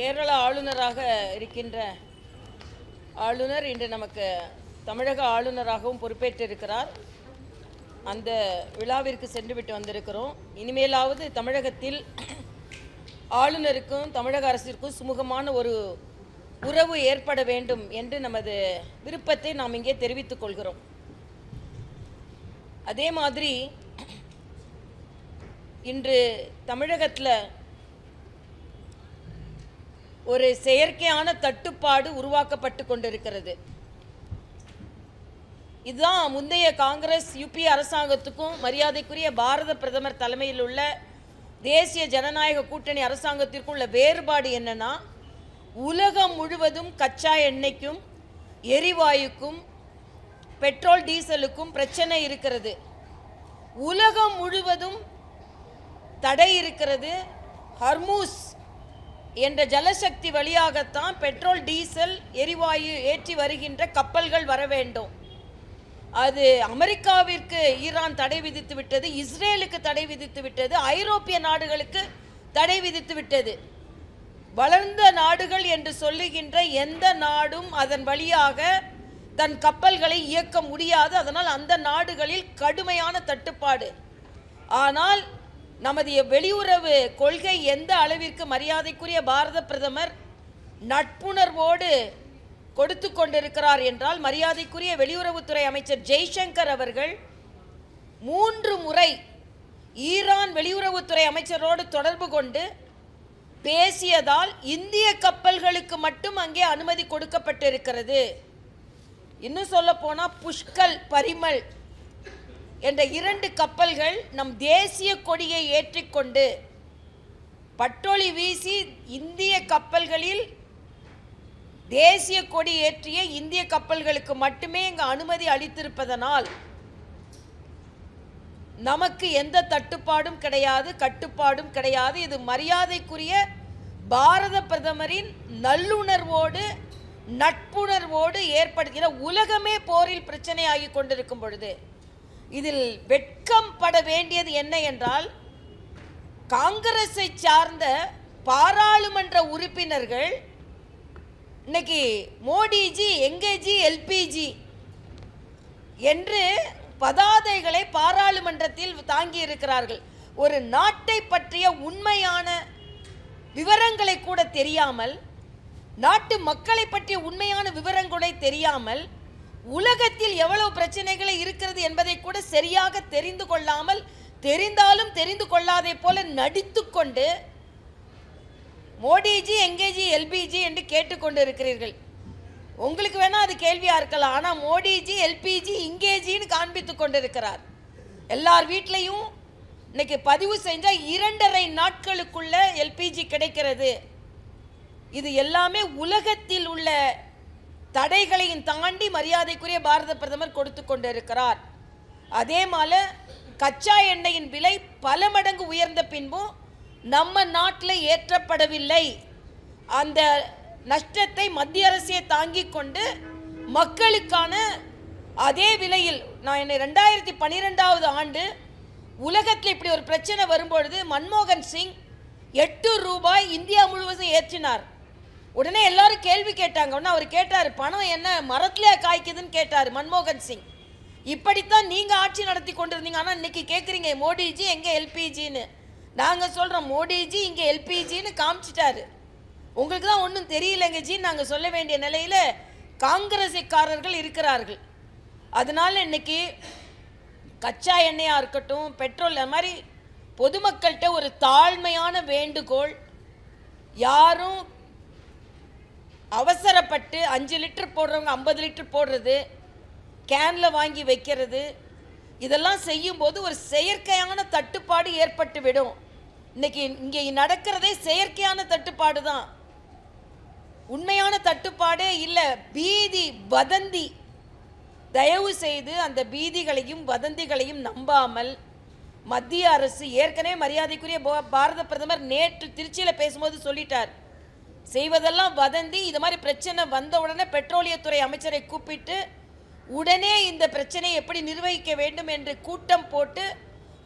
கேரள ஆளுநராக இருக்கின்ற ஆளுநர் இன்று நமக்கு தமிழக ஆளுநராகவும் பொறுப்பேற்றிருக்கிறார். அந்த விழாவிற்கு சென்றுவிட்டு வந்திருக்கிறோம். இனிமேலாவது தமிழகத்தில் ஆளுநருக்கும் தமிழக அரசிற்கும் சுமூகமான ஒரு உறவு ஏற்பட வேண்டும் என்று நமது விருப்பத்தை நாம் இங்கே தெரிவித்துக் கொள்கிறோம். அதே மாதிரி இன்று தமிழகத்தில் ஒரு செயற்கையான தட்டுப்பாடு உருவாக்கப்பட்டு கொண்டிருக்கிறது. இதுதான் முந்தைய காங்கிரஸ் யுபி அரசாங்கத்துக்கும் மரியாதைக்குரிய பாரத பிரதமர் தலைமையில் உள்ள தேசிய ஜனநாயக கூட்டணி அரசாங்கத்திற்கும் உள்ள வேறுபாடு என்னன்னா, உலகம் முழுவதும் கச்சா எண்ணெய்க்கும் எரிவாயுக்கும் பெட்ரோல் டீசலுக்கும் பிரச்சனை இருக்கிறது. உலகம் முழுவதும் தடை இருக்கிறது. ஹர்மூஸ் என்ற ஜலசக்தி வழியாகத்தான் பெட்ரோல் டீசல் எரிவாயு ஏற்றி வருகின்ற கப்பல்கள் வர வேண்டும். அது அமெரிக்காவிற்கு ஈரான் தடை விதித்து விட்டது, இஸ்ரேலுக்கு தடை விதித்து விட்டது, ஐரோப்பிய நாடுகளுக்கு தடை விதித்து விட்டது. வளர்ந்த நாடுகள் என்று சொல்லுகின்ற எந்த நாடும் அதன் வழியாக தன் கப்பல்களை இயக்க முடியாது. அதனால் அந்த நாடுகளில் கடுமையான தட்டுப்பாடு. ஆனால் நமது வெளியுறவு கொள்கை எந்த அளவிற்கு மரியாதைக்குரிய பாரத பிரதமர் நட்புணர்வோடு கொடுத்து கொண்டிருக்கிறார் என்றால், மரியாதைக்குரிய வெளியுறவுத்துறை அமைச்சர் ஜெய்சங்கர் அவர்கள் 3 முறை ஈரான் வெளியுறவுத்துறை அமைச்சரோடு தொடர்பு கொண்டு பேசியதால் இந்திய கப்பல்களுக்கு மட்டும் அங்கே அனுமதி கொடுக்கப்பட்டிருக்கிறது. இன்னும் சொல்ல போனால் புஷ்கல், பரிமல் என்ற 2 கப்பல்கள் நம் தேசிய கொடியை ஏற்றிக்கொண்டு பட்டொளி வீசி இந்திய கப்பல்களில் தேசிய கொடி ஏற்றிய இந்திய கப்பல்களுக்கு மட்டுமே இங்கு அனுமதி அளித்திருப்பதனால் நமக்கு எந்த தட்டுப்பாடும் கிடையாது, கட்டுப்பாடும் கிடையாது. இது மரியாதைக்குரிய பாரத பிரதமரின் நல்லுணர்வோடு நட்புணர்வோடு ஏற்படுகிற, உலகமே போரில் பிரச்சனையாகி கொண்டிருக்கும் பொழுது இதில் வெட்கம் பட வேண்டியது என்ன என்றால், காங்கிரஸை சார்ந்த பாராளுமன்ற உறுப்பினர்கள் இன்னைக்கு மோடிஜி எங்கேஜி எல்பிஜி என்று பதாதைகளை பாராளுமன்றத்தில் தாங்கி இருக்கிறார்கள். ஒரு நாட்டை பற்றிய உண்மையான விவரங்களை கூட தெரியாமல், நாட்டு மக்களை பற்றிய உண்மையான விவரங்களை தெரியாமல், உலகத்தில் எவ்வளவு பிரச்சனைகளை இருக்கிறது என்பதை கூட சரியாக தெரிந்து கொள்ளாமல், தெரிந்தாலும் தெரிந்து கொள்ளாதே போல நடித்துக்கொண்டு மோடிஜி எங்கேஜி எல்பிஜி என்று கேட்டுக்கொண்டு இருக்கிறீர்கள். உங்களுக்கு வேணா அது கேள்வியா இருக்கலாம். ஆனால் மோடிஜி எல்பிஜி இங்கேஜின்னு காண்பித்து கொண்டு இருக்கிறார். எல்லார் வீட்லையும் இன்னைக்கு பதிவு செஞ்சால் 2.5 நாட்களுக்குள்ள எல்பிஜி கிடைக்கிறது. இது எல்லாமே உலகத்தில் உள்ள தடைகளையும் தாண்டி மரியாதைக்குரிய பாரத பிரதமர் கொடுத்து கொண்டு இருக்கிறார். அதே மாதிரி கச்சா எண்ணெயின் விலை பல மடங்கு உயர்ந்த பின்பும் நம்ம நாட்டில் ஏற்றப்படவில்லை. அந்த நஷ்டத்தை மத்திய அரசே தாங்கிக் கொண்டு மக்களுக்கான அதே விலையில், நான் 2012ஆவது ஆண்டு உலகத்தில் இப்படி ஒரு பிரச்சனை வரும்பொழுது மன்மோகன் சிங் 8 ரூபாய் இந்தியா முழுவதும் ஏற்றினார். உடனே எல்லாரும் கேள்வி கேட்டாங்க. உடனே அவர் கேட்டார், பணம் என்ன மரத்திலே காய்க்குதுன்னு கேட்டார் மன்மோகன் சிங். இப்படித்தான் நீங்கள் ஆட்சி நடத்தி கொண்டிருந்தீங்க. ஆனால் இன்னைக்கு கேட்குறீங்க மோடிஜி எங்கே எல்பிஜின்னு. நாங்கள் சொல்கிறோம் மோடிஜி இங்கே எல்பிஜின்னு காமிச்சிட்டாரு. உங்களுக்கு தான் ஒன்றும் தெரியலைங்க ஜின்னு நாங்கள் சொல்ல வேண்டிய நிலையில் காங்கிரஸைக்காரர்கள் இருக்கிறார்கள். அதனால இன்னைக்கு கச்சா எண்ணெயாக இருக்கட்டும், பெட்ரோல், அது மாதிரி பொதுமக்கள்கிட்ட ஒரு தாழ்மையான வேண்டுகோள், யாரும் அவசரப்பட்டு 5 லிட்டர் போடுறவங்க 50 லிட்டர் போடுறது, கேனில் வாங்கி வைக்கிறது, இதெல்லாம் செய்யும்போது ஒரு செயற்கையான தட்டுப்பாடு ஏற்பட்டு விடும். இன்னைக்கு இங்கே நடக்கிறதே செயற்கையான தட்டுப்பாடு தான், உண்மையான தட்டுப்பாடே இல்லை. பீதி வதந்தி. தயவு செய்து அந்த பீதிகளையும் வதந்திகளையும் நம்பாமல், மத்திய அரசு ஏற்கனவே மரியாதைக்குரிய பாரத பிரதமர் நேற்று திருச்சியில் பேசும்போது சொல்லிட்டார், செய்வதெல்லாம் வதந்தி. இது மாதிரி பிரச்சனை வந்த உடனே பெட்ரோலியத்துறை அமைச்சரை கூப்பிட்டு உடனே இந்த பிரச்சனையை எப்படி நிர்வகிக்க வேண்டும் என்று கூட்டம் போட்டு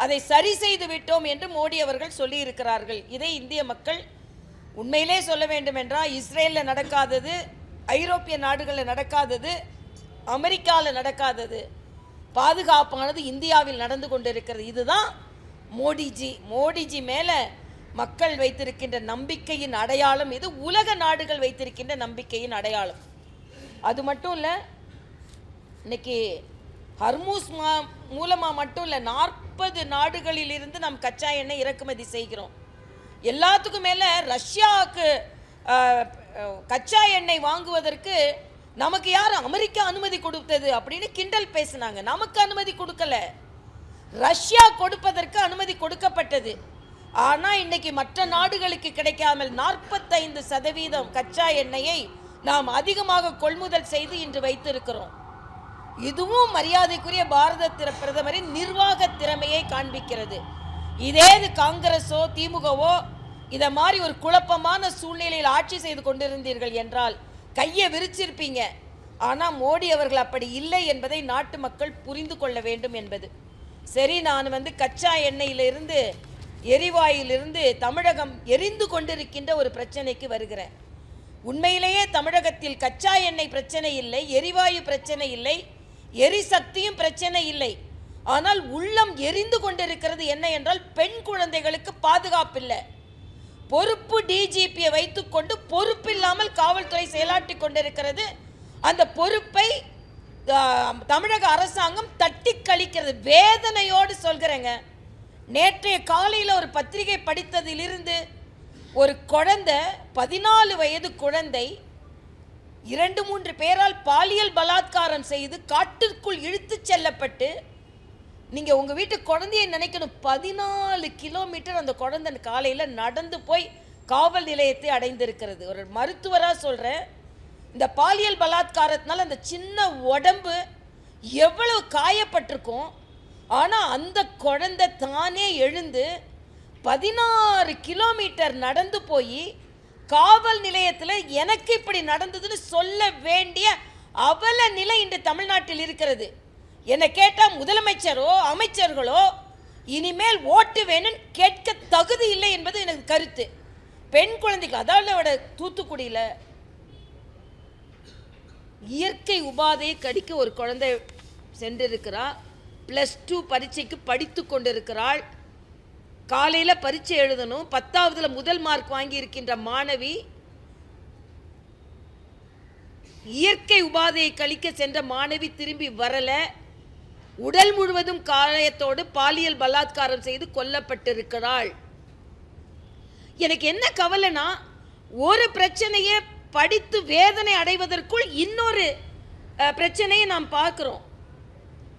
அதை சரி செய்து விட்டோம் என்று மோடி அவர்கள் சொல்லி இருக்கிறார்கள். இதை இந்திய மக்கள் உண்மையிலே சொல்ல வேண்டும் என்றால் இஸ்ரேலில் நடக்காதது, ஐரோப்பிய நாடுகளில் நடக்காதது, அமெரிக்காவில் நடக்காதது, பாதுகாப்பானது இந்தியாவில் நடந்து கொண்டிருக்கிறது. இதுதான் மோடிஜி மேலே மக்கள் வைத்திருக்கின்ற நம்பிக்கையின் அடையாளம். இது உலக நாடுகள் வைத்திருக்கின்ற நம்பிக்கையின் அடையாளம். அது மட்டும் இல்லை, இன்னைக்கு ஹர்மூஸ் மூலமாக மட்டும் இல்லை, 40 நாடுகளிலிருந்து நாம் கச்சா எண்ணெய் இறக்குமதி செய்கிறோம். எல்லாத்துக்கும் மேலே ரஷ்யாவுக்கு கச்சா எண்ணெய் வாங்குவதற்கு நமக்கு யார் அமெரிக்கா அனுமதி கொடுத்தது அப்படின்னு கிண்டல் பேசினாங்க. நமக்கு அனுமதி கொடுக்கல, ரஷ்யா கொடுப்பதற்கு அனுமதி கொடுக்கப்பட்டது. ஆனால் இன்னைக்கு மற்ற நாடுகளுக்கு கிடைக்காமல் 45% கச்சா எண்ணெயை நாம் அதிகமாக கொள்முதல் செய்து இன்று வைத்திருக்கிறோம். இதுவும் மரியாதைக்குரிய பாரத பிரதமரின் நிர்வாக திறமையை காண்பிக்கிறது. இதே காங்கிரஸோ திமுகவோ இதை மாதிரி ஒரு குழப்பமான சூழ்நிலையில் ஆட்சி செய்து கொண்டிருந்தீர்கள் என்றால் கையை விரிச்சிருப்பீங்க. ஆனால் மோடி அவர்கள் அப்படி இல்லை என்பதை நாட்டு மக்கள் புரிந்து கொள்ள வேண்டும் என்பது. சரி, நான் கச்சா எண்ணெயிலிருந்து எரிவாயிலிருந்து தமிழகம் எரிந்து கொண்டிருக்கின்ற ஒரு பிரச்சனைக்கு வருகிறேன். உண்மையிலேயே தமிழகத்தில் கச்சா எண்ணெய் பிரச்சனை இல்லை, எரிவாயு பிரச்சனை இல்லை, எரிசக்தியும் பிரச்சனை இல்லை. ஆனால் உள்ளம் எரிந்து கொண்டிருக்கிறது. என்ன என்றால் பெண் குழந்தைகளுக்கு பாதுகாப்பு இல்லை. பொறுப்பு டிஜிபியை வைத்துக்கொண்டு பொறுப்பில்லாமல் காவல்துறை செயலாற்றி கொண்டிருக்கிறது. அந்த பொறுப்பை தமிழக அரசாங்கம் தட்டி கழிக்கிறது. வேதனையோடு சொல்கிறேங்க. நேற்றைய காலையில் ஒரு பத்திரிகை படித்ததிலிருந்து ஒரு குழந்தை, 14 வயது குழந்தை 2-3 பேரால் பாலியல் பலாத்காரம் செய்து காட்டிற்குள் இழுத்து செல்லப்பட்டு, நீங்கள் உங்கள் வீட்டு குழந்தையை நினைக்கணும், 14 கிலோமீட்டர் அந்த குழந்தை காலையில் நடந்து போய் காவல் நிலையத்தை அடைந்திருக்கிறது. ஒரு மருத்துவராக சொல்கிறேன், இந்த பாலியல் பலாத்காரத்தினால அந்த சின்ன உடம்பு எவ்வளவு காயப்பட்டிருக்கும். ஆனால் அந்த குழந்தை தானே எழுந்து 16 கிலோமீட்டர் நடந்து போய் காவல் நிலையத்தில் எனக்கு இப்படி நடந்ததுன்னு சொல்ல வேண்டிய அவல நிலை இன்று தமிழ்நாட்டில் இருக்கிறது. என்னை கேட்டால் முதலமைச்சரோ அமைச்சர்களோ இனிமேல் ஓட்டு வேணும்னு கேட்க தகுதி இல்லை என்பது எனக்கு கருத்து. பெண் குழந்தைகள், அதாவது தூத்துக்குடியில் இயற்கை உபாதையை கடிக்க ஒரு குழந்தை சென்றிருக்கிறாள். +2 பரீட்சைக்கு படித்து கொண்டிருக்கிறாள். காலையில் பரீட்சை எழுதணும். 10ஆவதுல முதல் மார்க் வாங்கி இருக்கின்ற மாணவி இயற்கை உபாதையை கழிக்க சென்ற மாணவி திரும்பி வரல. உடல் முழுவதும் காயத்தோடு பாலியல் பலாத்காரம் செய்து கொல்லப்பட்டிருக்கிறாள். எனக்கு என்ன கவலைனா, ஒரு பிரச்சனையை படித்து வேதனை அடைவதற்குள் இன்னொரு பிரச்சனையை நாம் பார்க்கிறோம்.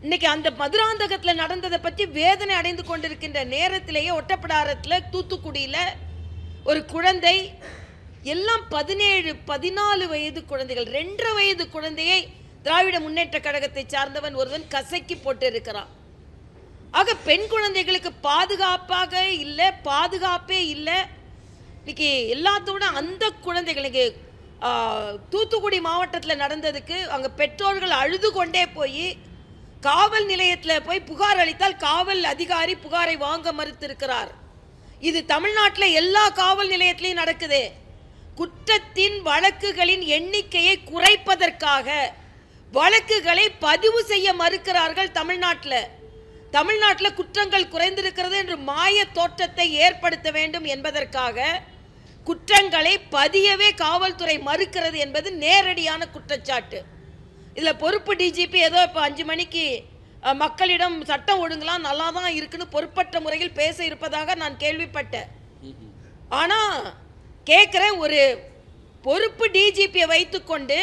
இன்னைக்கு அந்த மதுராந்தகத்தில் நடந்ததை பற்றி வேதனை அடைந்து கொண்டிருக்கின்ற நேரத்திலேயே ஒட்டப்பிடாரத்தில் தூத்துக்குடியில் ஒரு குழந்தை, எல்லாம் 17-14 வயது குழந்தைகள், 2.5 வயது குழந்தையை திராவிட முன்னேற்ற கழகத்தை சார்ந்தவன் ஒருவன் கசக்கி போட்டு இருக்கிறான். ஆக பெண் குழந்தைகளுக்கு பாதுகாப்பாக இல்லை, பாதுகாப்பே இல்லை. இன்னைக்கு எல்லாத்தோட அந்த குழந்தைகளுக்கு தூத்துக்குடி மாவட்டத்தில் நடந்ததுக்கு அங்கே பெற்றோர்கள் அழுது கொண்டே போய் காவல் நிலையத்தில் போய் புகார் அளித்தால் காவல் அதிகாரி புகாரை வாங்க மறுத்திருக்கிறார். இது தமிழ்நாட்டில் எல்லா காவல் நிலையத்திலையும் நடக்குது. குற்றத்தின் வழக்குகளின் எண்ணிக்கையை குறைப்பதற்காக வழக்குகளை பதிவு செய்ய மறுக்கிறார்கள். தமிழ்நாட்டில் குற்றங்கள் குறைந்திருக்கிறது என்று மாய தோற்றத்தை ஏற்படுத்த வேண்டும் என்பதற்காக குற்றங்களை பதியவே காவல்துறை மறுக்கிறது என்பது நேரடியான குற்றச்சாட்டு. இதில் பொறுப்பு டிஜிபி ஏதோ இப்போ 5 மணிக்கு மக்களிடம் சட்டம் ஒழுங்கலாம் நல்லா தான் இருக்குன்னு பொறுப்பற்ற முறையில் பேச இருப்பதாக நான் கேள்விப்பட்டேன். ஆனால் கேட்குறேன், ஒரு பொறுப்பு டிஜிபியை வைத்துக்கொண்டு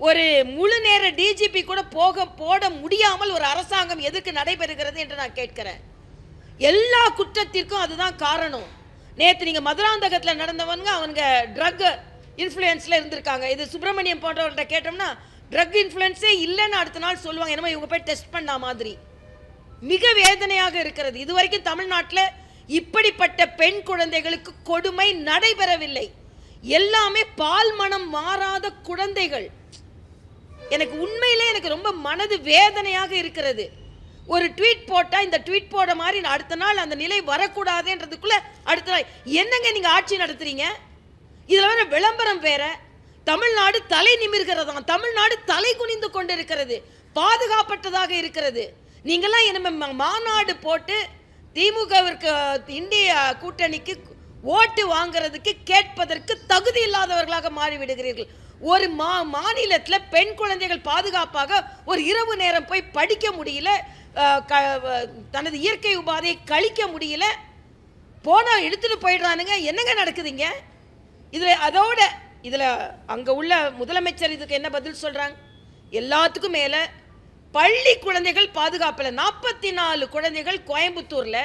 ஒரு முழு நேர டிஜிபி கூட போட முடியாமல் ஒரு அரசாங்கம் எதுக்கு நடைபெறுகிறது என்று நான் கேட்கிறேன். எல்லா குற்றத்திற்கும் அதுதான் காரணம். நேற்று நீங்கள் மதுராந்தகத்தில் நடந்தவங்க அவங்க ட்ரக் இன்ஃப்ளூயன்ஸில் இருந்திருக்காங்க. இது சுப்பிரமணியம் போன்றவர்கிட்ட கேட்டோம்னா ட்ரக் இன்ஃப்ளூயன்ஸே இல்லைன்னு அடுத்த நாள் சொல்லுவாங்க. என்னமோ இவங்க போய் டெஸ்ட் பண்ண மாதிரி. மிக வேதனையாக இருக்கிறது. இதுவரைக்கும் தமிழ்நாட்டில் இப்படிப்பட்ட பெண் குழந்தைகளுக்கு கொடுமை நடைபெறவில்லை. எல்லாமே பால் மனம் மாறாத குழந்தைகள். எனக்கு உண்மையிலே எனக்கு ரொம்ப மனது வேதனையாக இருக்கிறது. ஒரு ட்வீட் போட்டால் இந்த ட்வீட் போட மாதிரி அடுத்த நாள் அந்த நிலை வரக்கூடாதுன்றதுக்குள்ள அடுத்த நாள் என்னங்க நீங்கள் ஆட்சி நடத்துறீங்க? இதுல வேற விளம்பரம் வேற. தமிழ்நாடு தலை நிமிர்கிறதாம், தமிழ்நாடு தலை குனிந்து கொண்டிருக்கிறது, பாதுகாப்பற்றதாக இருக்கிறது. நீங்களாம் என்ன மாநாடு போட்டு திமுகவிற்கு இந்திய கூட்டணிக்கு ஓட்டு வாங்குறதுக்கு கேட்பதற்கு தகுதி இல்லாதவர்களாக மாறிவிடுகிறீர்கள். ஒரு மாநிலத்தில் பெண் குழந்தைகள் பாதுகாப்பாக ஒரு இரவு நேரம் போய் படிக்க முடியல, தனது இயற்கை உபாதையை கழிக்க முடியல, போனா எடுத்துட்டு போயிடுறானுங்க. என்னங்க நடக்குதுங்க இதுல? அதோட இதுல அங்க உள்ள முதலமைச்சர் இதுக்கு என்ன பதில் சொல்றாங்க? எல்லாத்துக்கும் மேல பள்ளி குழந்தைகள் பாதுகாப்பில் 44 குழந்தைகள் கோயம்புத்தூர்ல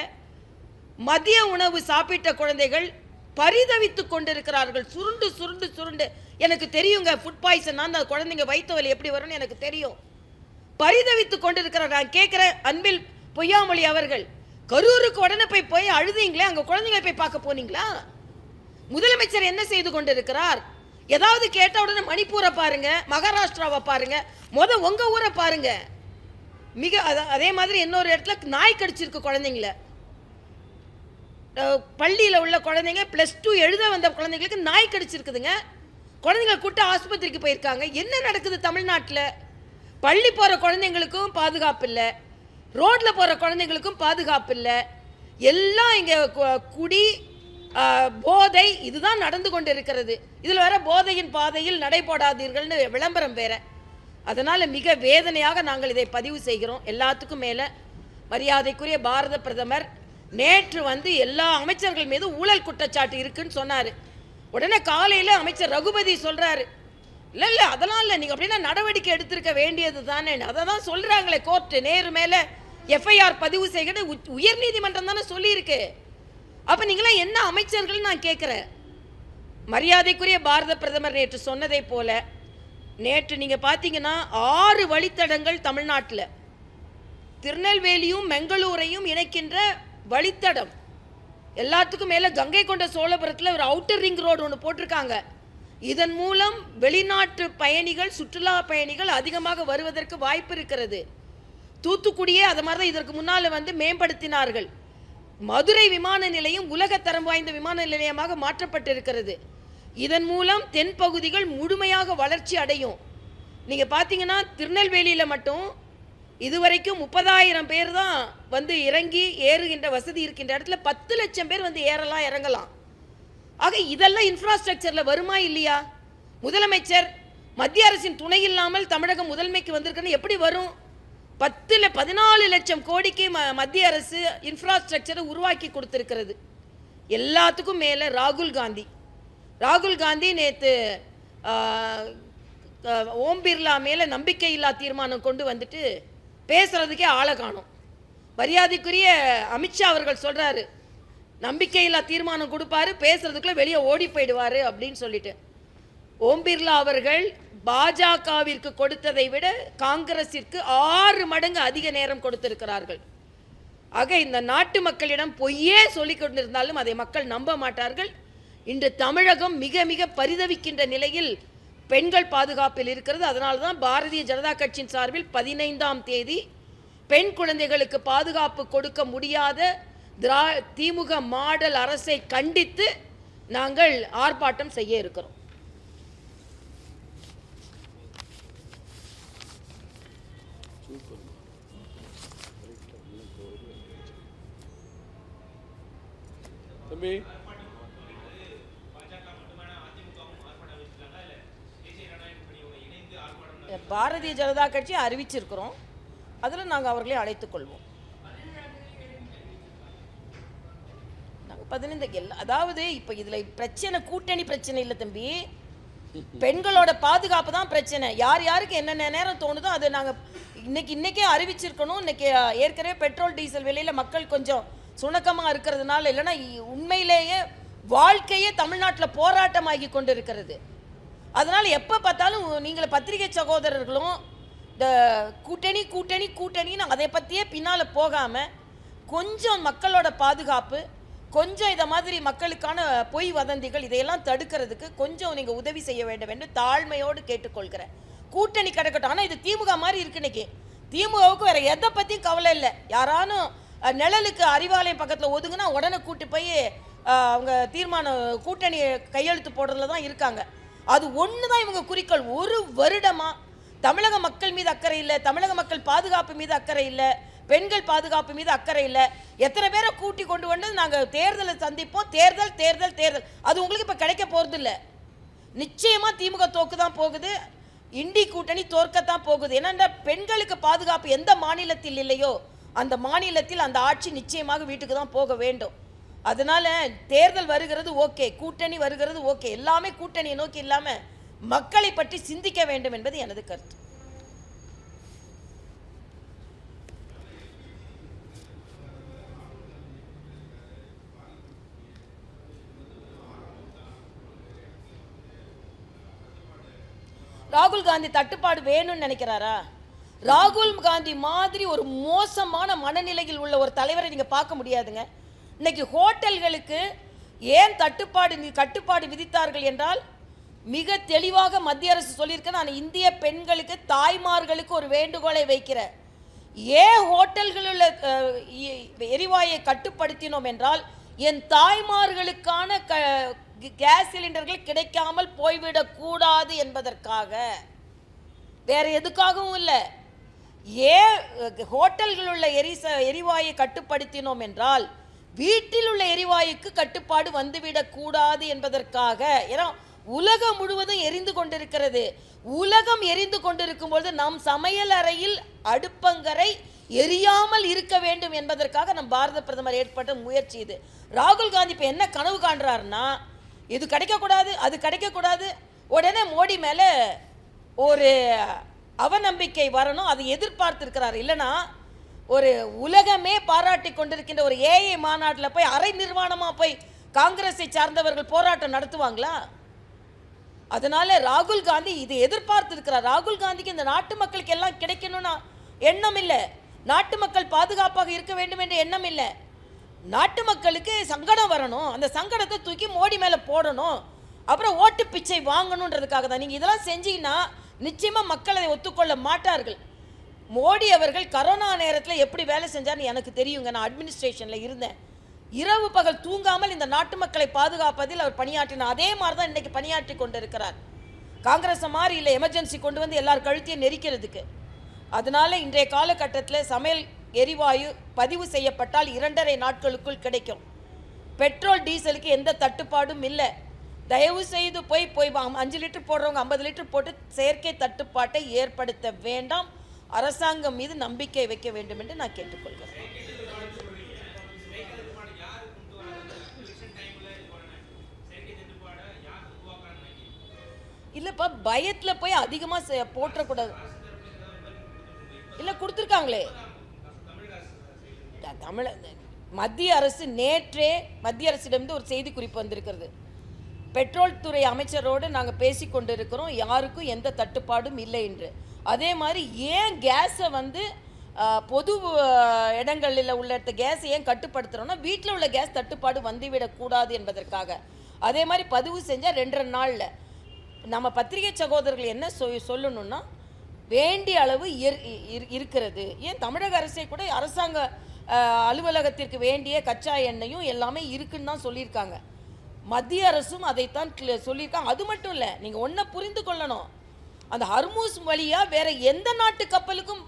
மதிய உணவு சாப்பிட்ட குழந்தைகள் பரிதவித்துக் கொண்டிருக்கிறார்கள். சுருண்டு சுருண்டு சுருண்டு. எனக்கு தெரியுங்க, ஃபுட் பாய்சன் அந்த குழந்தைங்க வயிற்று வலி எப்படி வரும்னு எனக்கு தெரியும். பரிதவித்துக் கொண்டிருக்கிறார். நான் கேட்கிறேன், அன்பில் பொய்யாமொழி அவர்கள், கரூருக்கு உடனே போய் அழுதீங்களே, அங்க குழந்தைங்களை போய் பார்க்க போனீங்களா? முதலமைச்சர் என்ன செய்து கொண்டிருக்கிறார்? ஏதாவது கேட்ட உடனே மணிப்பூரை பாருங்க, மகாராஷ்டிராவை பாருங்க, உங்க ஊரை பாருங்க. அதே மாதிரி இன்னொரு இடத்துல நாய் கடிச்சிருக்கு குழந்தைங்கள. பள்ளியில் உள்ள குழந்தைங்க +2 எழுத வந்த குழந்தைங்களுக்கு நாய் கடிச்சிருக்குதுங்க. குழந்தைங்களை கூட்ட ஆஸ்பத்திரிக்கு போயிருக்காங்க. என்ன நடக்குது தமிழ்நாட்டில்? பள்ளி போகிற குழந்தைங்களுக்கும் பாதுகாப்பு இல்லை, ரோட்டில் போகிற குழந்தைங்களுக்கும் பாதுகாப்பு இல்லை. எல்லாம் இங்கே குடி போதை இதுதான் நடந்து கொண்டு இருக்கிறது. இதில் வேற போதையின் பாதையில் நடைபோடாதீர்கள்னு விளம்பரம் வேற. அதனால் மிக வேதனையாக நாங்கள் இதை பதிவு செய்கிறோம். எல்லாத்துக்கும் மேலே மரியாதைக்குரிய பாரத பிரதமர் நேற்று எல்லா அமைச்சர்கள் மீது ஊழல் குற்றச்சாட்டு இருக்குன்னு சொன்னார். உடனே காலையில் அமைச்சர் ரகுபதி சொல்கிறாரு, இல்லை அதெல்லாம் இல்லை, நீங்கள் அப்படின்னா நடவடிக்கை எடுத்திருக்க வேண்டியது தானே. அதை தான் சொல்கிறாங்களே கோர்ட்டு, நேரு மேலே எஃப்ஐஆர் பதிவு செய்கிறது உயர் நீதிமன்றம் தானே சொல்லியிருக்கு. அப்போ நீங்களாம் என்ன அமைச்சர்கள் நான் கேட்குறேன். மரியாதைக்குரிய பாரத பிரதமர் நேற்று சொன்னதை போல, நேற்று நீங்கள் பார்த்தீங்கன்னா 6 வழித்தடங்கள் தமிழ்நாட்டில், திருநெல்வேலியும் பெங்களூரையும் இணைக்கின்ற வழித்தடம், எல்லாத்துக்கும் மேலே கங்கை கொண்ட சோழபுரத்தில் ஒரு அவுட்டர் ரிங் ரோடு ஒன்று போட்டிருக்காங்க. இதன் மூலம் வெளிநாட்டு பயணிகள், சுற்றுலா பயணிகள் அதிகமாக வருவதற்கு வாய்ப்பு இருக்கிறது. தூத்துக்குடியே அது மாதிரி தான் இதற்கு முன்னால் மேம்படுத்தினார்கள். மதுரை விமான நிலையம் உலகத்தரம் வாய்ந்த விமான நிலையமாக மாற்றப்பட்டிருக்கிறது. இதன் மூலம் தென் பகுதிகள் முழுமையாக வளர்ச்சி அடையும். நீங்கள் பார்த்தீங்கன்னா திருநெல்வேலியில் மட்டும் இதுவரைக்கும் 30,000 பேர் தான் இறங்கி ஏறுகின்ற வசதி இருக்கின்ற இடத்துல 10 லட்சம் பேர் ஏறலாம் இறங்கலாம். ஆக இதெல்லாம் இன்ஃப்ராஸ்ட்ரக்சரில் வருமா இல்லையா? முதலமைச்சர் மத்திய அரசின் துணை இல்லாமல் தமிழகம் முதன்மைக்கு வந்திருக்குன்னு எப்படி வரும்? 14 லட்சம் கோடிக்கு மத்திய அரசு இன்ஃப்ராஸ்ட்ரக்சரை உருவாக்கி கொடுத்திருக்கிறது. எல்லாத்துக்கும் மேலே ராகுல் காந்தி நேற்று ஓம் பிர்லா மேலே நம்பிக்கையில்லா தீர்மானம் கொண்டு வந்துட்டு பேசுறதுக்கே ஆளை காணும். மரியாதைக்குரிய அமித்ஷா அவர்கள் சொல்றாரு, நம்பிக்கையில்லா தீர்மானம் கொடுப்பாரு, பேசுறதுக்குள்ள வெளியே ஓடி போயிடுவாரு அப்படின்னு சொல்லிட்டு. ஓம் பிர்லா அவர்கள் பாஜகவிற்கு கொடுத்ததை விட காங்கிரசிற்கு 6 மடங்கு அதிக நேரம் கொடுத்திருக்கிறார்கள். ஆக இந்த நாட்டு மக்களிடம் பொய்யே சொல்லிக் கொண்டிருந்தாலும் அதை மக்கள் நம்ப மாட்டார்கள். இன்று தமிழகம் மிக மிக பரிதவிக்கின்ற நிலையில் பெண்கள் பாதுகாப்பில் இருக்கிறது. அதனால தான் பாரதிய ஜனதா கட்சியின் சார்பில் 15ஆம் தேதி பெண் குழந்தைகளுக்கு பாதுகாப்பு கொடுக்க முடியாத திமுக மாடல் அரசை கண்டித்து நாங்கள் ஆர்ப்பாட்டம் செய்ய இருக்கிறோம். பாரதிய ஜனதா கட்சி அறிவிச்சிருக்கிறோம், அதில் நாங்கள் அவர்களை அழைத்துக் கொள்வோம். நாங்கள் 15 அதாவது இப்போ இதில் பிரச்சனை கூட்டணி பிரச்சனை இல்லை தம்பி, பெண்களோட பாதுகாப்பு தான் பிரச்சனை. யாருக்கு என்னென்ன நேரம் தோணுதோ அதை நாங்கள் இன்னைக்கே அறிவிச்சிருக்கணும். இன்னைக்கு ஏற்கனவே பெட்ரோல் டீசல் விலையில் மக்கள் கொஞ்சம் சுணக்கமாக இருக்கிறதுனால, இல்லைன்னா உண்மையிலேயே வாழ்க்கையே தமிழ்நாட்டில் போராட்டமாகி கொண்டு இருக்கிறது. அதனால் எப்போ பார்த்தாலும் நீங்கள் பத்திரிகை சகோதரர்களும் இந்த கூட்டணின்னு அதை பற்றியே பின்னால் போகாமல் கொஞ்சம் மக்களோட பாதுகாப்பு, கொஞ்சம் இதை மாதிரி மக்களுக்கான பொய் வதந்திகள் இதையெல்லாம் தடுக்கிறதுக்கு கொஞ்சம் நீங்கள் உதவி செய்ய வேண்டும் என்று தாழ்மையோடு கேட்டுக்கொள்கிறேன். கூட்டணி கிடக்கட்டும். ஆனால் இது திமுக மாதிரி இருக்கு. இன்னைக்கு திமுகவுக்கு வேறு எதை பற்றியும் கவலை இல்லை. யாரானும் நிழலுக்கு அறிவாலயம் பக்கத்தில் ஒதுங்கினா உடனே கூட்டு போய் அவங்க தீர்மான கூட்டணி கையெழுத்து போடுறதுல தான் இருக்காங்க. அது ஒன்று தான் இவங்க குறிக்கோள். ஒரு வருடமாக தமிழக மக்கள் மீது அக்கறை இல்லை, தமிழக மக்கள் பாதுகாப்பு மீது அக்கறை இல்லை, பெண்கள் பாதுகாப்பு மீது அக்கறை இல்லை. எத்தனை பேரை கூட்டி கொண்டு வந்து நாங்கள் தேர்தலை சந்திப்போம், தேர்தல் தேர்தல் தேர்தல். அது உங்களுக்கு இப்போ கிடைக்க போகிறது இல்லை. நிச்சயமாக திமுக தோக்கு தான் போகுது, இண்டி கூட்டணி தோற்கத்தான் போகுது. ஏன்னா பெண்களுக்கு பாதுகாப்பு எந்த மாநிலத்தில் இல்லையோ அந்த மாநிலத்தில் அந்த ஆட்சி நிச்சயமாக வீட்டுக்கு தான் போக வேண்டும். அதனால தேர்தல் வருகிறது ஓகே, கூட்டணி வருகிறது ஓகே, எல்லாமே கூட்டணியை நோக்கி இல்லாமல் மக்களை பற்றி சிந்திக்க வேண்டும் என்பது எனது கருத்து. ராகுல் காந்தி தட்டுப்பாடு வேணும்னு நினைக்கிறாரா? ராகுல் காந்தி மாதிரி ஒரு மோசமான மனநிலையில் உள்ள ஒரு தலைவரை நீங்க பார்க்க முடியாதுங்க. இன்னைக்கு ஹோட்டல்களுக்கு ஏன் கட்டுப்பாடு விதித்தார்கள் என்றால் மிக தெளிவாக மத்திய அரசு சொல்லியிருக்க, நான் இந்திய பெண்களுக்கு தாய்மார்களுக்கு ஒரு வேண்டுகோளை வைக்கிறேன். ஏன் ஹோட்டல்களில் எரிவாயை கட்டுப்படுத்தினோம் என்றால் என் தாய்மார்களுக்கான கேஸ் சிலிண்டர்கள் கிடைக்காமல் போய்விடக்கூடாது என்பதற்காக, வேற எதுக்காகவும் இல்லை. ஏன் ஹோட்டல்களில் உள்ள எரிவாயை கட்டுப்படுத்தினோம் என்றால் வீட்டில் உள்ள எரிவாயுக்கு கட்டுப்பாடு வந்துவிடக்கூடாது என்பதற்காக. ஏன்னா உலகம் முழுவதும் எரிந்து கொண்டிருக்கிறது. உலகம் எரிந்து கொண்டிருக்கும் பொழுது நம் சமையல் அறையில் அடுப்பங்கரை எரியாமல் இருக்க வேண்டும் என்பதற்காக நம் பாரத பிரதமர் ஏற்பட்ட முயற்சி இது. ராகுல் காந்தி இப்போ என்ன கனவு காண்றாருன்னா, இது கிடைக்கக்கூடாது, அது கிடைக்கக்கூடாது, உடனே மோடி மேலே ஒரு அவநம்பிக்கை வரணும், அதை எதிர்பார்த்திருக்கிறார். இல்லைன்னா ஒரு உலகமே பாராட்டி கொண்டிருக்கின்ற ஒரு ஏஐ மாநாட்டில் போய் அரை நிர்வாணமாக போய் காங்கிரஸை சார்ந்தவர்கள் போராட்டம் நடத்துவாங்களா? அதனால ராகுல் காந்தி இதை எதிர்பார்த்திருக்கிறார். ராகுல் காந்திக்கு இந்த நாட்டு மக்களுக்கு எல்லாம் கிடைக்கணும்னா எண்ணம் இல்லை, நாட்டு மக்கள் பாதுகாப்பாக இருக்க வேண்டும் என்ற எண்ணம் இல்லை. நாட்டு மக்களுக்கு சங்கடம் வரணும், அந்த சங்கடத்தை தூக்கி மோடி மேலே போடணும், அப்புறம் ஓட்டு பிச்சை வாங்கணுன்றதுக்காக தான். நீங்கள் இதெல்லாம் செஞ்சீங்கன்னா நிச்சயமாக மக்கள் அதை ஒத்துக்கொள்ள மாட்டார்கள். மோடி அவர்கள் கரோனா நேரத்தில் எப்படி வேலை செஞ்சார்னு எனக்கு தெரியுங்க. நான் அட்மினிஸ்ட்ரேஷனில் இருந்தேன். இரவு பகல் தூங்காமல் இந்த நாட்டு மக்களை பாதுகாப்பதில் அவர் பணியாற்றினார். அதே மாதிரி தான் இன்றைக்கி பணியாற்றி கொண்டிருக்கிறார். காங்கிரஸ் மாதிரி இல்லை எமர்ஜென்சி கொண்டு வந்து எல்லார் கழுத்தையும் நெரிக்கிறதுக்கு. அதனால இன்றைய காலகட்டத்தில் சமையல் எரிவாயு பதிவு செய்யப்பட்டால் 2.5 நாட்களுக்குள் கிடைக்கும். பெட்ரோல் டீசலுக்கு எந்த தட்டுப்பாடும் இல்லை. தயவு செய்து போய் 5 லிட்டர் போடுறவங்க 50 லிட்டர் போட்டு செயற்கை தட்டுப்பாட்டை ஏற்படுத்த வேண்டாம். அரசாங்கம் மீது நம்பிக்கை வைக்க வேண்டும் என்று நான் கேட்டுக்கொள்கிறேன். இல்லப்பா, பயத்துல போய் அதிகமா போற்றக்கூடாது. இல்ல கொடுத்துருக்காங்களே தமிழ மத்திய அரசு. நேற்றே மத்திய அரசிடமிருந்து ஒரு செய்தி குறிப்பு வந்திருக்கிறது. பெட்ரோல் துறை அமைச்சரோடு நாங்கள் பேசி கொண்டிருக்கிறோம், யாருக்கும் எந்த தட்டுப்பாடும் இல்லை என்று. அதே மாதிரி ஏன் கேஸை பொது இடங்களில் உள்ள கேஸை ஏன் கட்டுப்படுத்துகிறோன்னா வீட்டில் உள்ள கேஸ் தட்டுப்பாடு வந்துவிடக்கூடாது என்பதற்காக. அதே மாதிரி பதிவு செஞ்சால் 2.5 நாளில். நம்ம பத்திரிகை சகோதரர்கள் என்ன சொல்லணும்னா, வேண்டிய அளவு இருக்கிறது. ஏன் தமிழக அரசை கூட அரசாங்க அலுவலகத்திற்கு வேண்டிய கச்சா எண்ணெயும் எல்லாமே இருக்குன்னு தான் சொல்லியிருக்காங்க. மத்திய அரசும் அதைத்தான் சொல்லியிருக்காங்க. அது மட்டும் இல்லை, நீங்கள் ஒன்றை புரிந்து கொள்ளணும், அந்த ஹர்மூஸ் வழியாக வேற எந்த நாட்டு கப்பலுக்கும்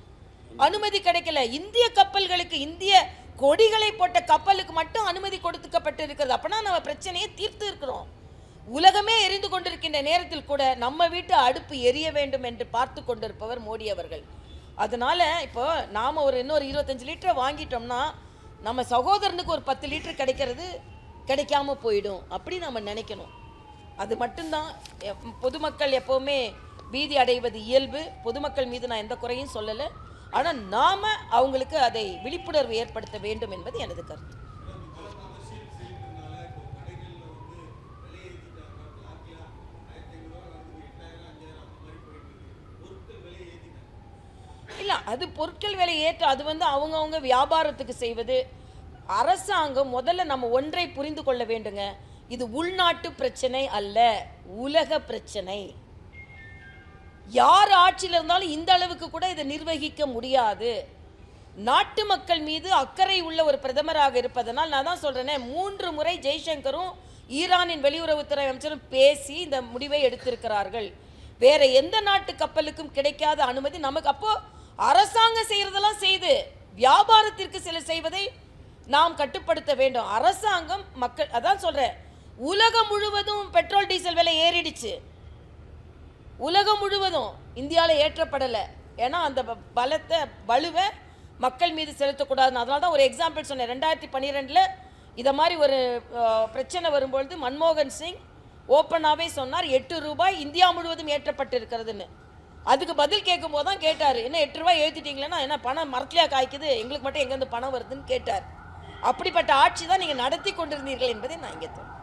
அனுமதி கிடைக்கல. இந்திய கப்பல்களுக்கு, இந்திய கொடிகளை போட்ட கப்பலுக்கு மட்டும் அனுமதி கொடுக்கப்பட்டு இருக்கிறது. அப்படின்னா நம்ம பிரச்சனையை தீர்த்து இருக்கிறோம். உலகமே எரிந்து கொண்டிருக்கின்ற நேரத்தில் கூட நம்ம வீட்டு அடுப்பு எரிய வேண்டும் என்று பார்த்து கொண்டிருப்பவர் மோடி அவர்கள். அதனால இப்போ நாம் இன்னொரு 25 லிட்டர் வாங்கிட்டோம்னா நம்ம சகோதரனுக்கு ஒரு 10 லிட்டர் கிடைக்காம போயிடும், அப்படி நம்ம நினைக்கணும். அது மட்டும்தான். பொதுமக்கள் எப்போவுமே பீதி அடைவது இயல்பு. பொதுமக்கள் மீது நான் எந்த குறையும் சொல்லலை. ஆனால் நாம் அவங்களுக்கு அதை விழிப்புணர்வு ஏற்படுத்த வேண்டும் என்பது எனது கருத்து. இல்லை, அது பொருட்கள் விலை ஏற்ற அது அவங்கவுங்க வியாபாரத்துக்கு செய்வது. அரசாங்கம் முதல்ல நம்ம ஒன்றை புரிந்து கொள்ள வேண்டுங்க, இது உள்நாட்டு பிரச்சனை அல்ல, உலக பிரச்சனை. யார் ஆட்சியில் இருந்தாலும் இந்த அளவுக்கு கூட இதை நிர்வகிக்க முடியாது. நாட்டு மக்கள் மீது அக்கறை உள்ள ஒரு பிரதமராக இருப்பதனால் நான் தான் சொல்றேனே 3 முறை ஜெய்சங்கரும் ஈரானின் வெளியுறவுத்துறை அமைச்சரும் பேசி இந்த முடிவை எடுத்திருக்கிறார்கள். வேற எந்த நாட்டு கப்பலுக்கும் கிடைக்காத அனுமதி நமக்கு. அப்போ அரசாங்கம் செய்யறதெல்லாம் செய்து வியாபாரத்திற்கு சில செய்வதை நாம் கட்டுப்படுத்த வேண்டும். அரசாங்கம் மக்கள், அதான் சொல்றேன், உலகம் முழுவதும் பெட்ரோல் டீசல் விலை ஏறிடுச்சு. உலகம் முழுவதும் இந்தியாவில் ஏற்றப்படலை. ஏன்னா அந்த வலுவை மக்கள் மீது செலுத்தக்கூடாதுன்னு. அதனால தான் ஒரு எக்ஸாம்பிள் சொன்னேன். 2012 இதை மாதிரி ஒரு பிரச்சனை வரும்பொழுது மன்மோகன் சிங் ஓப்பனாகவே சொன்னார் 8 ரூபாய் இந்தியா முழுவதும் ஏற்றப்பட்டிருக்கிறதுன்னு. அதுக்கு பதில் கேட்கும் போது தான் கேட்டார், என்ன 8 ரூபாய் ஏற்றிட்டீங்களேன்னா என்ன பணம் மரத்துலையா காய்க்குது, எங்களுக்கு மட்டும் எங்கேருந்து பணம் வருதுன்னு கேட்டார். அப்படிப்பட்ட ஆட்சி தான் நீங்கள் நடத்தி கொண்டிருந்தீர்கள் என்பதை நான் இங்கே தோணும்.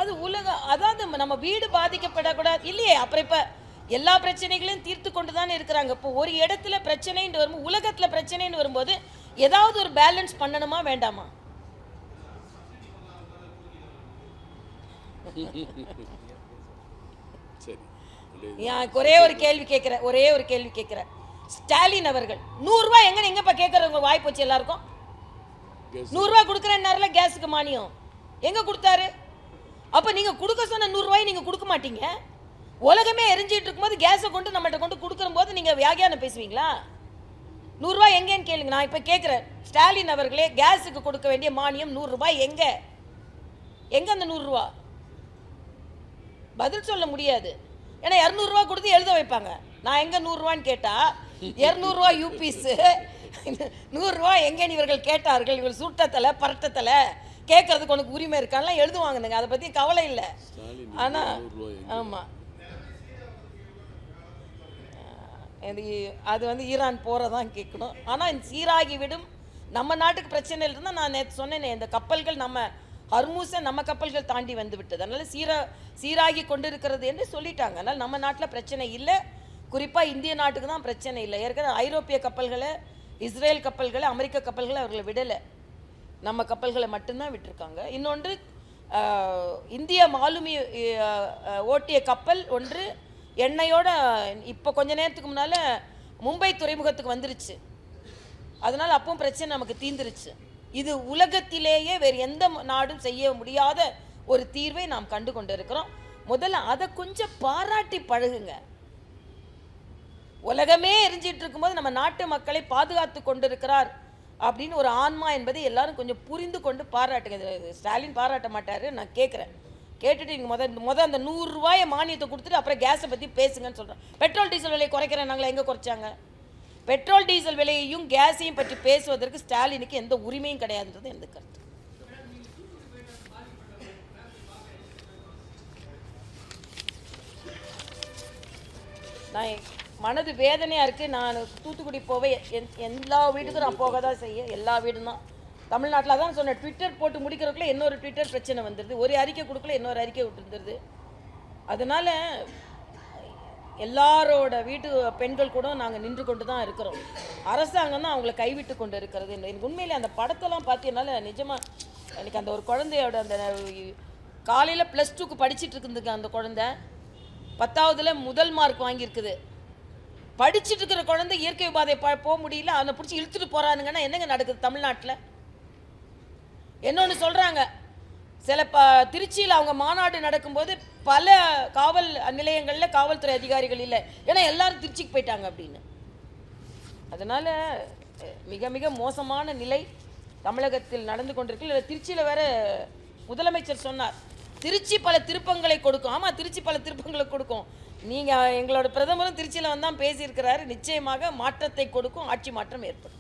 அது உலகம், அதாவது நம்ம வீடு பாதிக்கப்படக்கூடாது இல்லையே. அப்புறம் இப்போ எல்லா பிரச்சனைகளையும் தீர்த்து கொண்டு தானே இருக்கிறாங்க. இப்போ ஒரு இடத்துல பிரச்சனைன்னு வரும்போது, உலகத்தில் பிரச்சனைன்னு வரும்போது ஏதாவது ஒரு பேலன்ஸ் பண்ணணுமா வேண்டாமா? ஒரே ஒரு கேள்வி கேட்கிறேன், ஸ்டாலின் அவர்கள் 100 ரூபாய் எங்கப்பா கேட்கறவங்க வாய் போச்சு எல்லாருக்கும். 100 ரூபாய் கொடுக்குறேன்னாருல கேஸுக்கு மானியம், எங்க கொடுத்தாரு? அப்போ நீங்கள் கொடுக்க சொன்ன 100 ரூபாய் நீங்கள் கொடுக்க மாட்டீங்க. உலகமே எரிஞ்சிட்டு இருக்கும்போது கேஸை கொண்டு நம்மகிட்ட கொண்டு கொடுக்குற போது நீங்கள் வியாகியானம் பேசுவீங்களா? 100 ரூபாய் எங்கேன்னு கேளுங்க. நான் இப்போ கேட்குறேன், ஸ்டாலின் அவர்களே, கேஸுக்கு கொடுக்க வேண்டிய மானியம் 100 ரூபாய் எங்க அந்த 100 ரூபா? பதில் சொல்ல முடியாது. ஏன்னா 200 ரூபா கொடுத்து எழுத வைப்பாங்க. நான் எங்கே 100 ரூபான்னு கேட்டால் 200 ரூபா யூபிஸ், 100 ரூபா எங்கேன்னு இவர்கள் கேட்டார்கள். இவர்கள் சுட்டத்தலை பரட்டத்தலை கேட்கறதுக்கு உனக்கு உரிமை இருக்கான்லாம் எழுதுவாங்க. அதை பற்றி கவலை இல்லை. ஆனால் ஆமாம், அது வந்து ஈரான் போகிறதான் கேட்கணும். ஆனால் சீராகிவிடும். நம்ம நாட்டுக்கு பிரச்சனை இல்லைன்னா நான் நேற்று சொன்னேனே, இந்த கப்பல்கள் நம்ம ஹர்மூஸை நம்ம கப்பல்கள் தாண்டி வந்து விட்டது. அதனால் சீராகி கொண்டு இருக்கிறது என்று சொல்லிட்டாங்க. அதனால் நம்ம நாட்டில் பிரச்சனை இல்லை. குறிப்பாக இந்திய நாட்டுக்கு தான் பிரச்சனை இல்லை. ஏற்கனவே ஐரோப்பிய கப்பல்களை, இஸ்ரேல் கப்பல்களை, அமெரிக்க கப்பல்களை அவர்களை விடலை. நம்ம கப்பல்களை மட்டும்தான் விட்டுருக்காங்க. இன்னொன்று, இந்திய மாலுமி ஓட்டிய கப்பல் ஒன்று எண்ணெயோட இப்போ கொஞ்ச நேரத்துக்கு முன்னால் மும்பை துறைமுகத்துக்கு வந்துருச்சு. அதனால் அப்பவும் பிரச்சனை நமக்கு தீர்ந்துருச்சு. இது உலகத்திலேயே வேறு எந்த நாடும் செய்ய முடியாத ஒரு தீர்வை நாம் கண்டு கொண்டு இருக்கிறோம். முதல்ல அதை கொஞ்சம் பாராட்டி பழகுங்க. உலகமே எரிஞ்சிட்டு இருக்கும்போது நம்ம நாட்டு மக்களை பாதுகாத்து கொண்டிருக்கிறார் அப்படின்னு ஒரு ஆன்மா என்பதை எல்லாரும் கொஞ்சம் புரிந்து கொண்டு பாராட்டுங்க. ஸ்டாலின் பாராட்ட மாட்டார். நான் கேட்குறேன், கேட்டுட்டு நீங்கள் அந்த 100 ரூபாயை மானியத்தை கொடுத்துட்டு அப்புறம் கேஸை பற்றி பேசுங்கன்னு சொல்கிறேன். பெட்ரோல் டீசல் விலையை குறைக்கிறேன் நாங்கள் எங்கே குறைச்சாங்க? பெட்ரோல் டீசல் விலையையும் கேஸையும் பற்றி பேசுவதற்கு ஸ்டாலினுக்கு எந்த உரிமையும் கிடையாதுன்றது எனது கருத்து. நான் மனது வேதனையாக இருக்குது. நான் தூத்துக்குடி போவே எல்லா வீட்டுக்கும் நான் போக தான் செய்ய, எல்லா வீடும் தான் தமிழ்நாட்டில். தான் சொன்னேன், ட்விட்டர் போட்டு முடிக்கிறதுக்குள்ள இன்னொரு ட்விட்டர் பிரச்சனை வந்துடுது, ஒரு அறிக்கை கொடுக்கல இன்னொரு அறிக்கை விட்டுருந்துருது. அதனால் எல்லாரோட வீட்டு பெண்கள் கூட நாங்கள் நின்று கொண்டு தான் இருக்கிறோம். அரசாங்கம் தான் அவங்கள கைவிட்டு கொண்டு இருக்கிறது. எனக்கு உண்மையிலே அந்த படத்தெல்லாம் பார்த்தீங்கன்னால நிஜமாக எனக்கு அந்த ஒரு குழந்தையோட அந்த காலையில் +2க்கு படிச்சுட்டு இருக்குதுங்க. அந்த குழந்தை 10ஆவதுல முதல் மார்க் வாங்கியிருக்குது. படிச்சுட்டு இருக்கிற குழந்தை இயற்கை பாதை போக முடியல, அவனை பிடிச்சி இழுத்துட்டு போகிறானுங்கன்னா என்னங்க நடக்குது தமிழ்நாட்டில்? என்னொன்று சொல்கிறாங்க, சில திருச்சியில் அவங்க மாநாடு நடக்கும்போது பல காவல் நிலையங்களில் காவல்துறை அதிகாரிகள் இல்லை, ஏன்னா எல்லாரும் திருச்சிக்கு போயிட்டாங்க அப்படின்னு. அதனால் மிக மிக மோசமான நிலை தமிழகத்தில் நடந்து கொண்டிருக்கு. இல்லை, திருச்சியில் வேற முதலமைச்சர் சொன்னார், திருச்சி பல திருப்பங்களை கொடுக்கும். ஆமாம், திருச்சி பல திருப்பங்களை கொடுக்கும். நீங்கள் எங்களோட பிரதமரும் திருச்சியில் வந்தான் பேசியிருக்கிறாரு. நிச்சயமாக மாற்றத்தை கொடுக்கும், ஆட்சி மாற்றம் ஏற்படும்.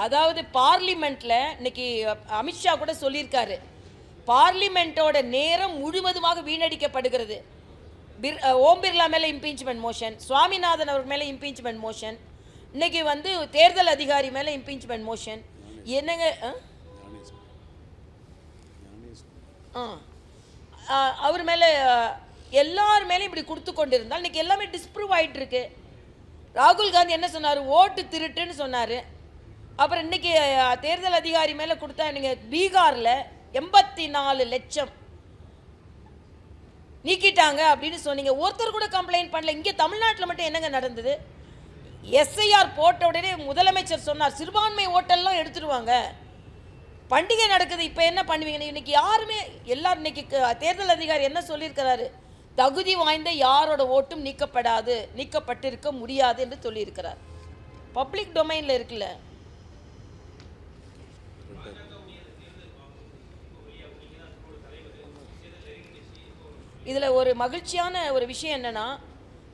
அதாவது பார்லிமெண்ட்ல இன்னைக்கு அமித்ஷா கூட சொல்லியிருக்காரு, பார்லிமெண்டோட நேரம் முழுவதுமாக வீணடிக்கப்படுகிறது. ஓம் பிர்லா மேலே இம்பீச்மெண்ட் மோஷன், சுவாமிநாதன் அவர் மேலே இம்பீச்மெண்ட் மோஷன், இன்னைக்கு வந்து தேர்தல் அதிகாரி மேலே இம்பீச்மெண்ட் மோஷன். என்னங்க அவர் மேலே எல்லார் மேலேயும் இப்படி கொடுத்து கொண்டு இருந்தால் இன்னைக்கு எல்லாமே டிஸ்ப்ரூவ் ஆகிட்டு இருக்கு. ராகுல் காந்தி என்ன சொன்னார்? ஓட்டு திருட்டுன்னு சொன்னார். அப்புறம் இன்னைக்கு தேர்தல் அதிகாரி மேலே கொடுத்தா, நீங்கள் பீகாரில் 84 லட்சம் நீக்கிட்டாங்க அப்படின்னு சொன்னீங்க. ஒருத்தர் கூட கம்ப்ளைண்ட் பண்ணல. இங்கே தமிழ்நாட்டில் மட்டும் என்னங்க நடந்தது? எஸ்ஐஆர் போட்ட உடனே முதலமைச்சர் சொன்னார், சிறுபான்மை ஓட்டெல்லாம் எடுத்துருவாங்க, பண்டிகை நடக்குது, இப்போ என்ன பண்ணுவீங்க? இன்னைக்கு யாருமே எல்லாரும் இன்னைக்கு தேர்தல் அதிகாரி என்ன சொல்லியிருக்கிறாரு? தகுதி வாய்ந்த யாரோட ஓட்டும் நீக்கப்பட்டிருக்க முடியாது என்று சொல்லியிருக்கிறார். பப்ளிக் டொமைனில் இருக்குல்ல. இதில் ஒரு மகிழ்ச்சியான ஒரு விஷயம் என்னன்னா,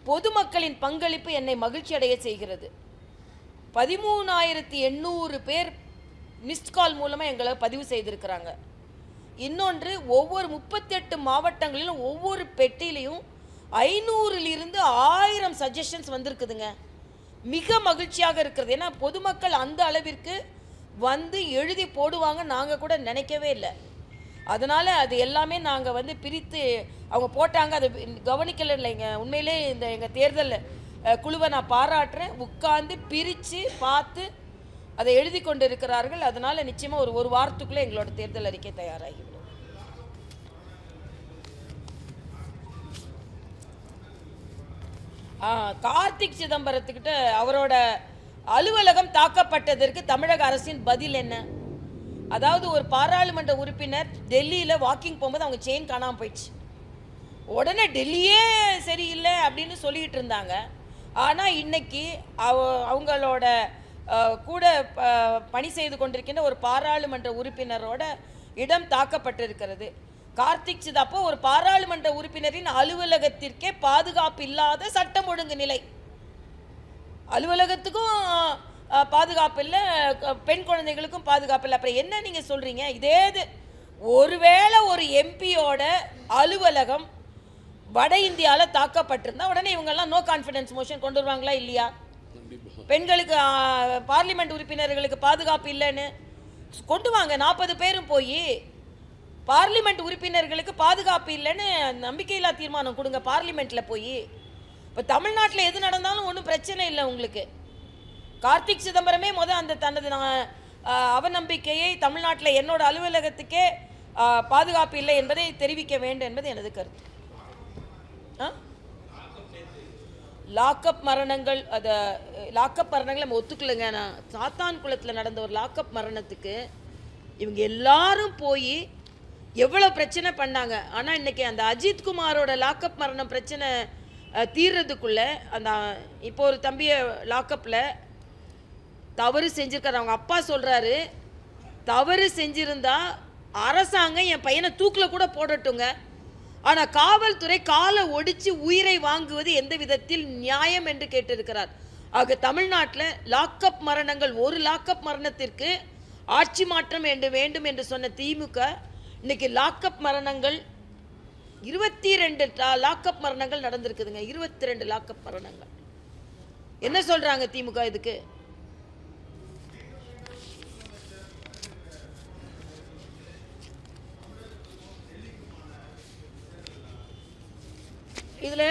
பொதுமக்களின் பங்களிப்பு என்னை மகிழ்ச்சி அடைய செய்கிறது. 13,800 பேர் மிஸ்ட் கால் மூலமாக எங்களை பதிவு செய்திருக்கிறாங்க. இன்னொன்று, ஒவ்வொரு 38 மாவட்டங்களிலும் ஒவ்வொரு பெட்டியிலையும் 500லிருந்து 1000 சஜஷன்ஸ் வந்திருக்குதுங்க. மிக மகிழ்ச்சியாக இருக்கிறது. ஏன்னா பொதுமக்கள் அந்த அளவிற்கு வந்து எழுதி போடுவாங்க நாங்கள் கூட நினைக்கவே இல்லை. அதனால் அது எல்லாமே நாங்கள் பிரித்து அவங்க போட்டாங்க. அது கவனிக்கல இல்லைங்க. உண்மையிலே இந்த எங்கள் தேர்தல் குழுவை நான் பாராட்டுறேன். உட்கார்ந்து பிரித்து பார்த்து அதை எழுதி கொண்டு இருக்கிறார்கள். அதனால் நிச்சயமாக ஒரு வாரத்துக்குள்ளே எங்களோட தேர்தல் அறிக்கை தயாராகிவிடும். கார்த்திக் சிதம்பரத்துக்கிட்ட அவரோட அலுவலகம் தாக்கப்பட்டதற்கு தமிழக அரசின் பதில் என்ன? அதாவது ஒரு பாராளுமன்ற உறுப்பினர் டெல்லியில் வாக்கிங் போகும்போது அவங்க செயின் காணாமல் போயிடுச்சு. உடனே டெல்லியே சரியில்லை அப்படின்னு சொல்லிக்கிட்டு இருந்தாங்க. ஆனால் இன்னைக்கு அவங்களோட கூட பணி செய்து கொண்டிருக்கின்ற ஒரு பாராளுமன்ற உறுப்பினரோட இடம் தாக்கப்பட்டிருக்கிறது. கார்த்திக் சிதம்பரம் அப்போ ஒரு பாராளுமன்ற உறுப்பினரின் அலுவலகத்திற்கே பாதுகாப்பு இல்லாத சட்டம் ஒழுங்கு நிலை. அலுவலகத்துக்கும் பாதுகாப்பு இல்லை, பெண் குழந்தைகளுக்கும் பாதுகாப்பு இல்லை. அப்புறம் என்ன நீங்கள் சொல்கிறீங்க? இது ஒருவேளை ஒரு எம்பியோட அலுவலகம் வட இந்தியாவில் தாக்கப்பட்டிருந்தா உடனே இவங்கெல்லாம் நோ கான்ஃபிடன்ஸ் மோஷன் கொண்டு வருவாங்களா இல்லையா? பெண்களுக்கு பார்லிமெண்ட் உறுப்பினர்களுக்கு பாதுகாப்பு இல்லைன்னு கொண்டு வாங்க. 40 பேரும் போய் பார்லிமெண்ட் உறுப்பினர்களுக்கு பாதுகாப்பு இல்லைன்னு நம்பிக்கையில்லா தீர்மானம் கொடுங்க பார்லிமெண்ட்டில் போய். இப்போ தமிழ்நாட்டில் எது நடந்தாலும் ஒன்றும் பிரச்சனை இல்லை உங்களுக்கு. கார்த்திக் சிதம்பரமே அந்த தனது அவநம்பிக்கையை தமிழ்நாட்டில் என்னோட அலுவலகத்துக்கே பாதுகாப்பு இல்லை என்பதை தெரிவிக்க வேண்டும் என்பது எனது கருத்து. லாக்அப் மரணங்கள், லாக்அப் மரணங்களை நம்ம ஒத்துக்கலைங்க. நான் சாத்தான் குளத்தில் நடந்த ஒரு லாக்அப் மரணத்துக்கு இவங்க எல்லாரும் போய் எவ்வளோ பிரச்சனை பண்ணாங்க. ஆனால் இன்னைக்கு அந்த அஜித் குமாரோட லாக்அப் மரணம் பிரச்சனை தீர்றதுக்குள்ள இப்போ ஒரு தம்பியை லாக்அப்பில் தவறு செஞ்சிருக்காரு. அவங்க அப்பா சொல்கிறாரு, தவறு செஞ்சிருந்தா அரசாங்கம் என் பையனை தூக்கில் கூட போடட்டுங்க, ஆனால் காவல்துறை காலை ஒடிச்சு உயிரை வாங்குவது எந்த விதத்தில் நியாயம் என்று கேட்டிருக்கிறார். ஆக தமிழ்நாட்டில் லாக்அப் மரணங்கள், ஒரு லாக்அப் மரணத்திற்கு ஆட்சி மாற்றம் வேண்டும் என்று சொன்ன திமுக இன்னைக்கு லாக்அப் மரணங்கள் 22 லாக்அப் மரணங்கள் நடந்திருக்குதுங்க. 22 லாக்அப் மரணங்கள். என்ன சொல்றாங்க திமுக இதுக்கு? இதுல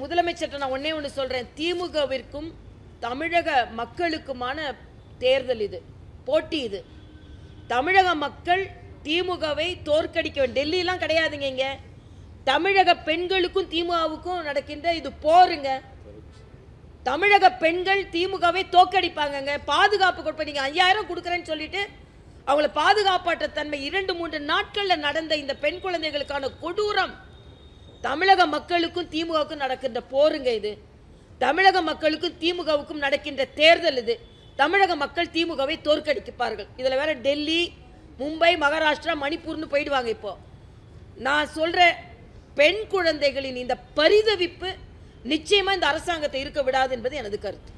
முதலமைச்சர் நான் ஒண்ணு சொல்றேன். திமுகவிற்கும் தமிழக மக்களுக்குமான தேர்தல் இது, போட்டி இது. தமிழக மக்கள் திமுகவை தோற்கடிக்க, டெல்லியெல்லாம் கிடையாதுங்க. இங்க தமிழக பெண்களுக்கும் திமுகவுக்கும் நடக்கின்ற இது போருங்க. தமிழக பெண்கள் திமுகவை தோற்கடிப்பாங்க. பாதுகாப்பு கொடுப்பீங்க, 5000 கொடுக்குறேன்னு சொல்லிட்டு அவங்கள பாதுகாப்பாற்ற தன்மை 2-3 நாட்களில் நடந்த இந்த பெண் குழந்தைகளுக்கான கொடூரம் தமிழக மக்களுக்கும் திமுகவுக்கும் நடக்கின்ற போருங்க இது. தமிழக மக்களுக்கும் திமுகவுக்கும் நடக்கின்ற தேர்தல் இது. தமிழக மக்கள் திமுகவை தோற்கடிப்பார்கள். இதில் வேற டெல்லி, மும்பை, மகாராஷ்டிரா, மணிப்பூர்னு போயிடுவாங்க. இப்போ நான் சொல்றேன், பெண் குழந்தைகளின் இந்த பரிதவிப்பு நிச்சயமா இந்த அரசாங்கத்தை இருக்க விடாது என்பது எனது கருத்து.